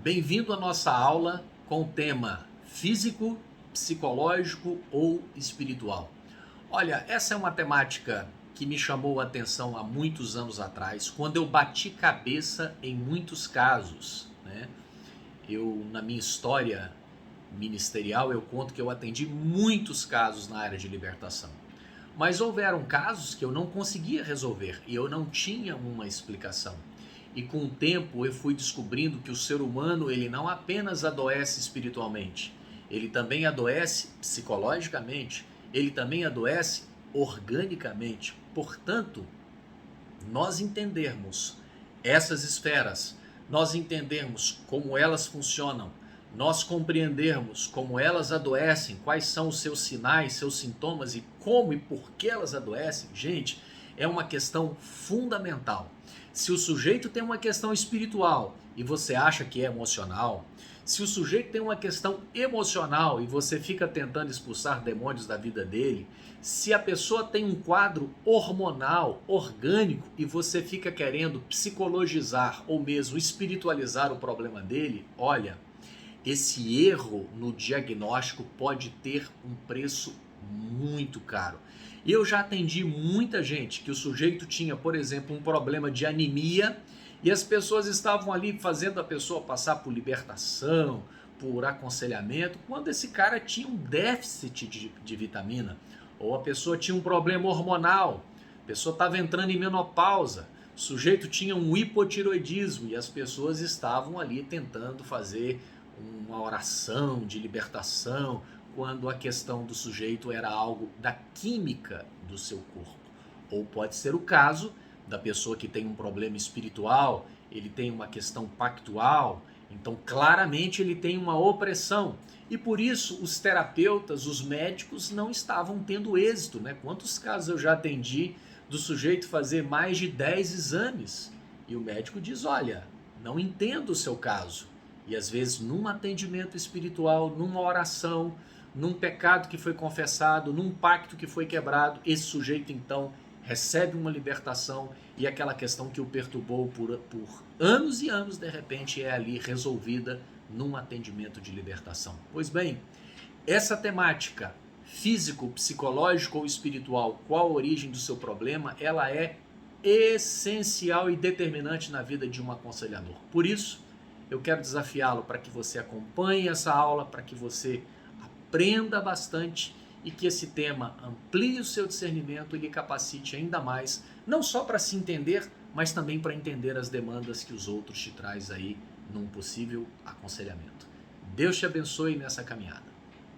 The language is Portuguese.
Bem-vindo à nossa aula com o tema físico, psicológico ou espiritual. Olha, essa é uma temática que me chamou a atenção há muitos anos atrás, quando eu bati cabeça em muitos casos, né? Na minha história ministerial, eu conto que eu atendi muitos casos na área de libertação. Mas houveram casos que eu não conseguia resolver e eu não tinha uma explicação. E com o tempo eu fui descobrindo que o ser humano ele não apenas adoece espiritualmente, ele também adoece psicologicamente, ele também adoece organicamente. Portanto, nós entendermos essas esferas, nós entendermos como elas funcionam, nós compreendermos como elas adoecem, quais são os seus sinais, seus sintomas e como e por que elas adoecem, gente, é uma questão fundamental. Se o sujeito tem uma questão espiritual e você acha que é emocional, se o sujeito tem uma questão emocional e você fica tentando expulsar demônios da vida dele, se a pessoa tem um quadro hormonal, orgânico, e você fica querendo psicologizar ou mesmo espiritualizar o problema dele, olha, esse erro no diagnóstico pode ter um preço muito caro. Eu já atendi muita gente que o sujeito tinha, por exemplo, um problema de anemia e as pessoas estavam ali fazendo a pessoa passar por libertação, por aconselhamento, quando esse cara tinha um déficit de vitamina, ou a pessoa tinha um problema hormonal, a pessoa estava entrando em menopausa, o sujeito tinha um hipotiroidismo e as pessoas estavam ali tentando fazer uma oração de libertação, quando a questão do sujeito era algo da química do seu corpo. Ou pode ser o caso da pessoa que tem um problema espiritual, ele tem uma questão pactual, então claramente ele tem uma opressão. E por isso os terapeutas, os médicos não estavam tendo êxito, né? Quantos casos eu já atendi do sujeito fazer mais de 10 exames e o médico diz, olha, não entendo o seu caso. E às vezes num atendimento espiritual, numa oração, num pecado que foi confessado, num pacto que foi quebrado, esse sujeito então recebe uma libertação e aquela questão que o perturbou por anos e anos, de repente é ali resolvida num atendimento de libertação. Pois bem, essa temática físico, psicológico ou espiritual, qual a origem do seu problema, ela é essencial e determinante na vida de um aconselhador. Por isso, eu quero desafiá-lo para que você acompanhe essa aula, para que você aprenda bastante e que esse tema amplie o seu discernimento e lhe capacite ainda mais, não só para se entender, mas também para entender as demandas que os outros te trazem aí num possível aconselhamento. Deus te abençoe nessa caminhada.